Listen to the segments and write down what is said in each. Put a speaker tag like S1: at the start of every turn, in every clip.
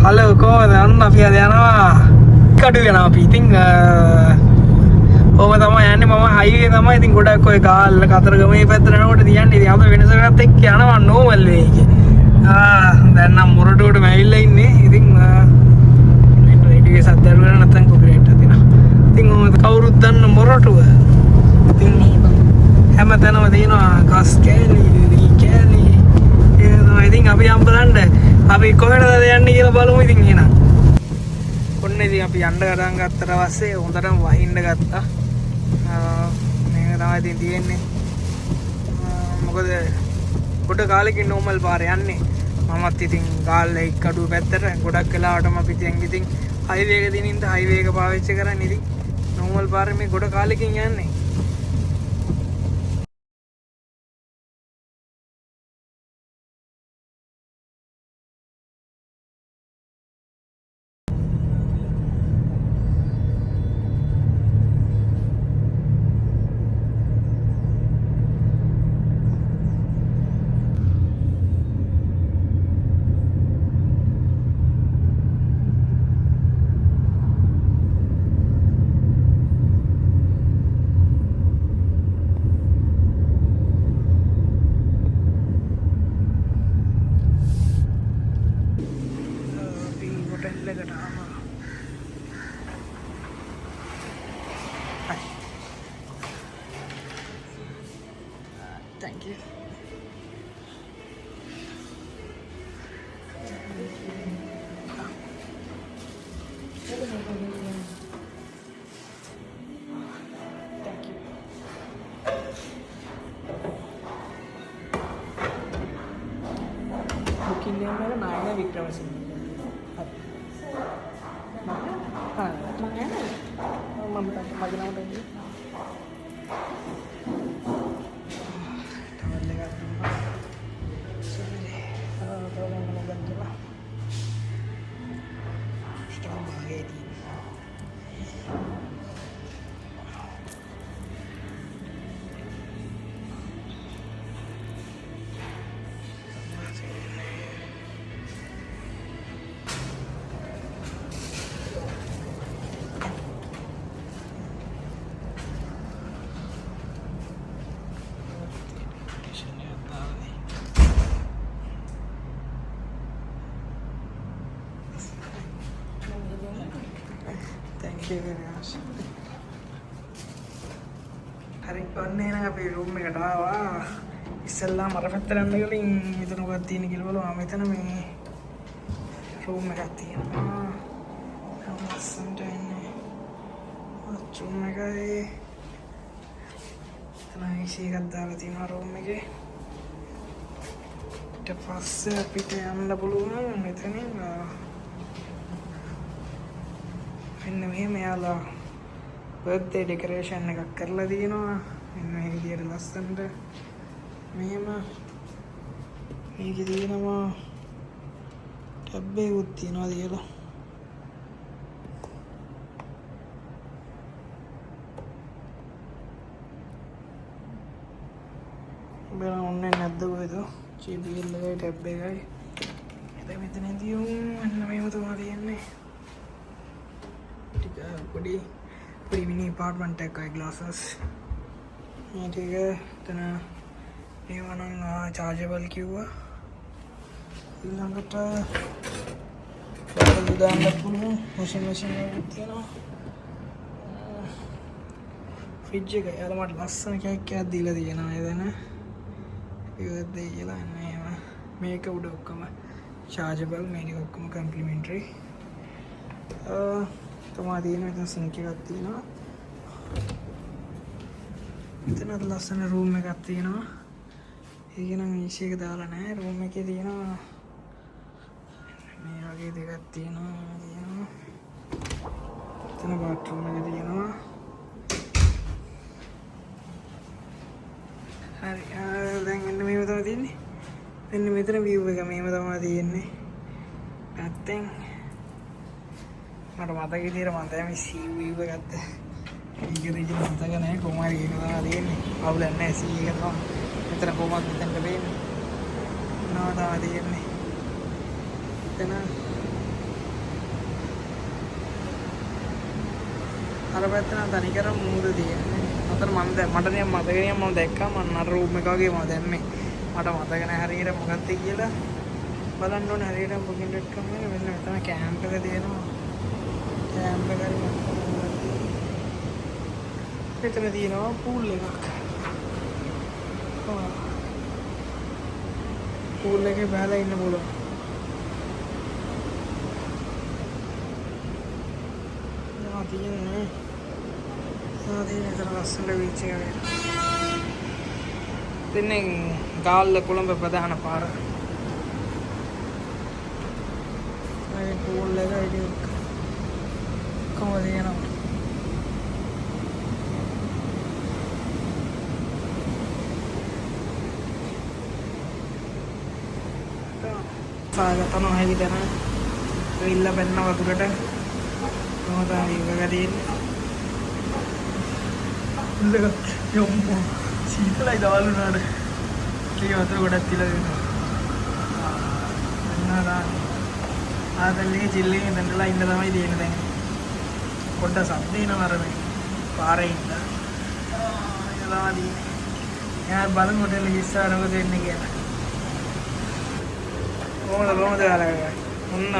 S1: Hello කොහොමද? අන්න අපි අද යනවා කඩු යනවා අපි. ඉතින් ඔහොම තමයි යන්නේ. මම හයිවේ තමයි. ඉතින් ගොඩක් ඔය ගාල්ල කතරගමේ පැත්තට යනකොට තියන්නේ. ඉතින් අද වෙනසකට එක්ක යනවා නෝමල් වේ එකේ. දැන් නම් මොරටුවටම ඇවිල්ලා ඉන්නේ. ඉතින් රේඩියෝ සද්දර වල නැත්තම් කොපිරයිට් අදිනවා. ඉතින් කවුරුත් දන්න මොරටුව. ඉතින් හැමතැනම තියෙනවා ගස් කෑලි, දී කෑලි. ඒ තමයි. ඉතින් අපි යම් බලන්න අපි කොහෙටද යන්නේ කියලා බලමු ඉතින් එහෙනම්. ඔන්න ඉතින් අපි යන්න ගටන් ගත්තට පස්සේ හොඳටම වහින්න ගත්තා. මේක තමයි ඉතින් තියෙන්නේ. මොකද ගොඩ කාලෙකින් නෝමල් පාරේ යන්නේ. මමත් ඉතින් ගාල්ල එක්කඩුව පැත්තට ගොඩක් වෙලාවටම අපි ඉතින් හයිවේ එක දිනින්ද හයිවේ එක පාවිච්චි කරන්නේ. ඉතින් නෝමල් පාරේ මේ ගොඩ කාලෙකින් යන්නේ. Thank you. Thank you. Booking name එක නායක වික්‍රමසිංහ. මම මගේ නම දෙන්නේ. Thank you very much. හරි ඔන්න එහෙනම් අපි රූම් එකට ආවා. ඉස්සෙල්ලාම අර පැත්තට යන්න ගලින් මෙතන මොකක්ද තියෙන්නේ කියලා බලමු. මෙතන මේ රූම් එකක් තියෙනවා. ලස්සනට ඉන්නේ. රූම් එකේ AC එකක් දාලා තියෙනවා රූම් එකේ. ඊට පස්සේ අපිට යන්න පුළුවන් මෙතනින් මෙන්න මෙහෙම යාලා බර්ත්ඩේ ඩෙකොරේෂන් එකක් කරලා තියෙනවා. මෙන්න මේ විදියට ලස්සනට මෙහෙම මේකේ තියෙනවා ටැබ් එකකුත් තියෙනවා කියලා. බල ඔන්නේ නැද්ද කොහෙද? JBL එකයි ටැබ් එකයි. එතන මෙතනදී මෙන්න මේව තමයි තියෙන්නේ. පොඩි මිනි apartment එකයි glasses මේ ටික එතන මේවා නම් chargeable කිව්වා. ඊළඟට බඩු දාන්න පුළුවන් washing machine එකක් තියෙනවා. fridge එක යාළුවා මට ලස්සන කෑක් එකක් දීලා තියෙනවා එතන. birthday කියලා නේම මේක උඩ ඔක්කොම chargeable මේක ඔක්කොම complimentary. තමා තියෙන මෙතන සිංක් එකක් තියෙනවා. මෙතන ලස්සන රූම් එකක් තියෙනවා. ඒක නම් AC එක දාලා නැහැ. රූම් එකේ තියෙනවා මේ වගේ දෙකක් තියෙනවා. එතන බාත්රූම් එක තියෙනවා. හරි දැන් මෙන්න මේව තමයි තියෙන්නේ. මෙන්න මෙතන view එක මේව තමයි තියෙන්නේ. පැත්තෙන් මට මතක විදියට මම තමයි sea view එක ගත්තා. ඒක දෙකම මතක නැහැ කොහොම හරි ඒක තමයි තියෙන්නේ. අවුලක් නැහැ sea එක තමයි. මෙතන කොහොමද මෙතනට වෙන්නේ? නවා තමයි තියෙන්නේ. එතන අර පැත්ත නම් තනිකර මූද තියෙන්නේ. අතන මට නිකන් මතක නෑ මම දැක්කා මම අර රූම් එක වගේ මම දැම්මේ. මට මතක නෑ හරියට මොකක්ද කියලා. බලන්න ඕනේ හරියට booking.com එකේ මෙන්න මෙතන කැම්ප් එක තියෙනවා. කැම්ප් එක හරි මෙතන තියෙනවා පූල් එකක්. පූල් එකේ බහලා ඉන්න පුළුවන්. තියෙන්නේ ලස්සන බීච් එක. තින්නේ ගාල්ල කොළඹ ප්‍රධාන පාර. මේ පූල් එක ඉතින් කොහොමද යනවා? සාගතන හැවිදන වෙilla බැන්න වතුරට කොහොමද ඉවග තියෙන්නේ? උල්ලක යොම්මෝ සීතලයි දාලුනාට කී වතුර ගොඩක් තියලා දෙනවා. අන්නාලා ආදල්ලේ ජිල්ලේ ඉඳන්ලා ඉන්න තමයි තියෙන්නේ දැන්. පොඩ්ඩක් සම්දේනවා අර මේ පාරේ ඉන්න. යලාදී යාර බලමු හොටෙල් එකේ ඉස්සරහ මොකද වෙන්නේ කියලා. කොහොමද යාළුවා? ඔන්න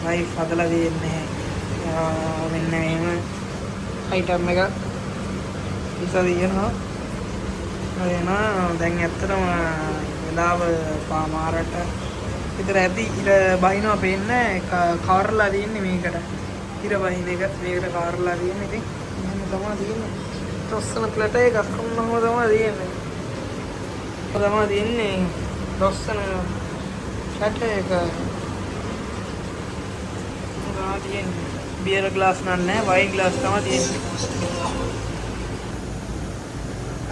S1: වයිෆ් හදලා දෙන්නේ. මෙන්න එහෙම අයිටම් එක ඉස්සර දිනනවා. එන දැන් ඇත්තටම වෙලාව පාමාරට විතර ඇති ඉර බහිනවා පේන්නේ කාර්ලා තියෙන්නේ මේකට. ඉර බහින එක මේකට කාර්ලා තියෙන්නේ. ඉතින් එහෙම තමයි තියෙන්නේ. ලස්සන ප්ලැට් එකක් කොන්නම තමයි තියෙන්නේ. තමයි තියෙන්නේ ලස්සන ෂට් එක. තියෙන්නේ බියර් ග්ලාස් නෑ වයින් ග්ලාස් තමයි තියෙන්නේ.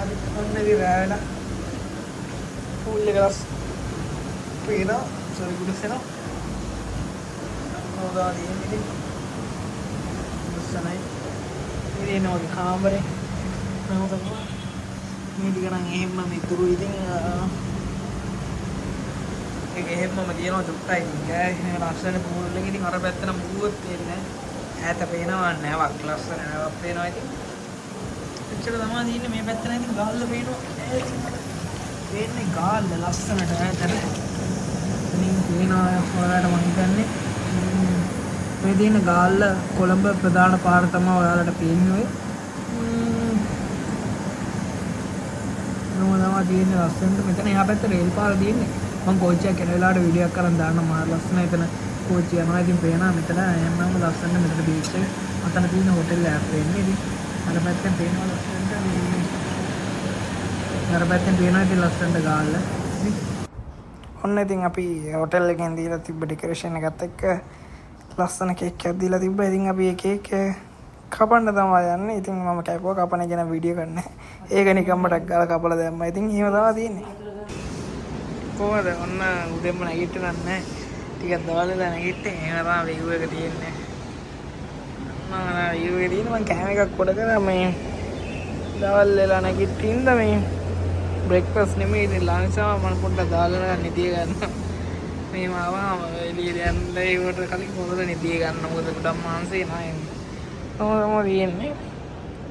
S1: අද ඔන්නදී රෑවලා පූල් එක ග්ලාස් පේනවා සෝරි ගුඩසෙනවා. හොදා තියෙන්නේ ලස්සනයි. ඉතින් නෝගේ කාමරේ නෝ තමයි මේ ටික නම් එහෙම මිතුරු ඉතින් ඒක එහෙමම තියෙනවා දුක්ටයි ඉතින් ගෑ එහෙම ලස්සන පූල් එකේ ඉතින් අර පැත්තට මුවත් පේන්නේ නැහැ. ඈත පේනවා නැවක් ලස්සන නැවක් පේනවා. ඉතින් එච්චර තමයි තියෙන්නේ. මේ පැත්තට ඉතින් ගාල්ල පේනවා. පේන්නේ ගාල්ල ලස්සනට ඈතට. ඉතින් පේනවා ඔයාලට මම හිතන්නේ මේ තියෙන ගාල්ල කොළඹ ප්‍රධාන පාර තමයි ඔයාලට පේන්නේ. නෝනවා තියෙන්නේ ලස්සනට. මෙතන එහා පැත්තේ රේල් පාර තියෙන්නේ. මම කෝච්චියක් යන වෙලාවට වීඩියෝ එකක් කරන් දාන්න මාර ලස්සනයි. එතන කෝච්චිය යනවා. ඉතින් පේනවා මෙතන යන්නම ලස්සන මෙතන බීච් එක. අතන තියෙන හෝටල් එකක් වෙන්නේ. ඉතින් අර පැත්තෙන් පේනවා ලස්සනට. අර පැත්තෙන් පේනවා ඉතින් ලස්සනට ගාල්ල. ඔන්න ඉතින් අපි හෝටල් එකෙන් දීලා තිබ්බ ඩෙකොරේෂන් එකත් එක්ක ලස්සන කේක් එකක් දීලා තිබ්බා. ඉතින් අපි ඒ කේක් කපන්න තමයි යන්නේ. ඉතින් මම කැපුවා කපන එක ගැන වීඩියෝ කරන්න. ඒක නිකම්ම ටක් ගාලා කපලා දැම්මා. ඉතින් එහෙම තමයි තියෙන්නේ. කොහොමද ඔන්න උදේම නැගිටින්න නැහැ. ටිකක් දවල්ලා නැගිටින් එහෙම තමයි view එක තියෙන්නේ. මම view එක තියෙන මම කැම එකක් කොට කරා මේ දවල් වෙලා නැගිටින්න මේ බ්‍රේක්ෆාස්ට් නෙමෙයි ඉතින් ලන්ච් එක මම පොඩ්ඩක් දාලා නිදිය ගන්නවා. මේ මාවම එළියට යන්න ඒකට කලින් පොරද නිදිය ගන්න. මොකද ගොඩක් මාංශේ නැහැ. කොහොමද තියෙන්නේ?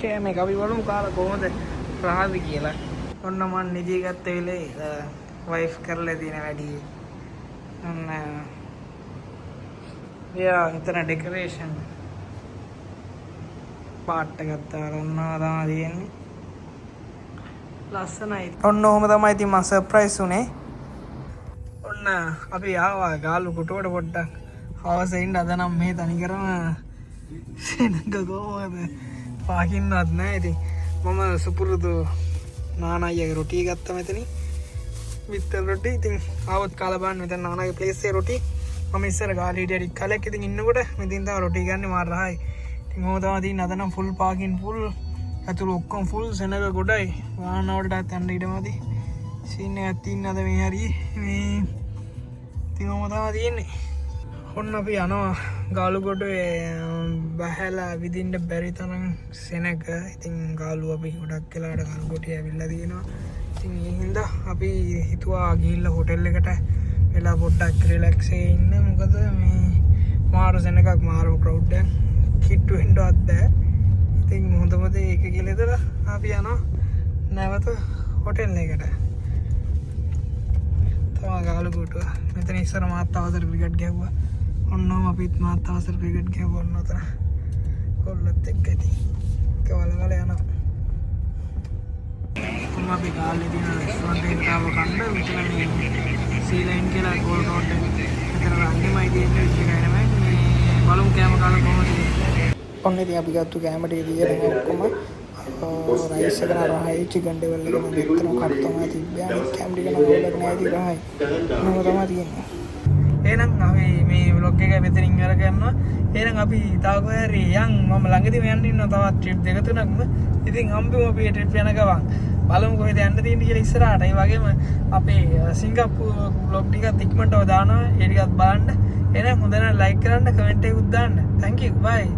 S1: කැම එක අපි බලමු කාලා කොහොමද රහද කියලා. ඔන්න මම නිදිය ගත්ත වෙලේ වයිෆ් කරලා තියෙන වැඩි ඔන්න යා ඉතන ඩෙකොරේෂන් පාට් එකක් දාලා තමයි තියෙන්නේ. ලස්සනයි. ඔන්න ඔහොම තමයි ඉතින් මම සර්ප්‍රයිස් උනේ. ඔන්න අපි ආවා ගාලු කුටුවට පොඩ්ඩක් හවස ඉන්න. අද නම් මේ තනිකරම සෙනඟ කොහොමද පාකින්නවත් නැහැ. ඉතින් මම සුපුරුදු නානයිගේ රොටි ගත්තා මෙතනින්. විතර රොටි. ඉතින් ආවත් කාලා බලන්න මෙතන නානාගේ ප්ලේස් එකේ රොටි. මම ඉස්සර ගාලේ හිටිය ටික කලක් ඉතින් ඉන්නකොට මෙතෙන් තමයි රොටි ගන්න මාර රහයි. ඉතින් ඕක තමයි තියෙන්නේ. අද නම් ෆුල් පාකින් ෆුල් ඇතුළු ඔක්කොම ෆුල් සෙනඟ ගොඩයි. වාහන වලටත් යන්න ඉඩමදි. සීන් එකක් තියෙන අද මේ හරියේ මේ ඉතින් ඕක තමයි තියෙන්නේ. ඔන්න අපි යනවා ගාලුකොටේ බහැලා විදින්න බැරි තරම් සෙනඟ. ඉතින් ගාලු අපි ගොඩක් වෙලාවට ගාලුකොටේ ඇවිල්ලා තියෙනවා. ඉතින් ඒ හින්දා අපි හිතුවා ගිහිල්ලා හෝටල් එකට වෙලා පොඩ්ඩක් රිලැක්ස් එකේ ඉන්න. මොකද මේ මාරු සෙනඟක් මාරු ක්‍රවුඩ් එකක් කිට්ටු වෙන්නවත් බෑ. ඉතින් හොඳම දේ ඒක කියලා ඉතලා අපි යනවා නැවත හොටෙල් එකට. තමයි ගාලු කොටුව. මෙතන ඉස්සර මාත් අවසර ක්‍රිකට් ගැහුවා. ඔන්නෝම අපිත් මාත් අවසර ක්‍රිකට් ගැහුවා ඔන්න උතන. කොල්ලත් එක්ක ඉතින් කවලවල යනවා. කොහොම අපි ගාල්ලේ තියෙන රෙස්ටොරන්ට් එකට ආව කන්න මෙතන මේ සී ලයින් කියලා ගෝල් රෝඩ් එක. මෙතන රන්නිමයි තියෙන්නේ ඉතින් නෑ මේ බලමු කෑම කාලා කොහොමද කියන්නේ. ඔන්න ඉතින් අපි ගත්තු කෑම ටික දීලා ඔක්කොම රයිස් එක නරහයි චිකන් ඩෙවල් එක නම් දෙතන කට් තමයි තිබ්බේ. අනිත් කෑම ටික නම් ඕලක් නෑ තිබ්බයි. මොනව තමයි තියෙන්නේ. එහෙනම් අපි මේ vlog එක මෙතනින් ඉවර කරනවා. එහෙනම් අපි තව කොහරි යන් මම ළඟදීම යන්න ඉන්නවා තවත් ට්‍රිප් දෙක තුනක්ම. ඉතින් හම්බෙමු අපි මේ ට්‍රිප් යන ගමන්. බලමු කොහෙද යන්න තියෙන්නේ කියලා ඉස්සරහට. ඒ වගේම අපේ සිංගප්පූරු vlog ටිකත් ඉක්මනටම දානවා. ඒ ටිකත් බලන්න. එහෙනම් හොඳ නම් like කරන්න, කමෙන්ට් එකකුත් දාන්න. Thank you. Bye.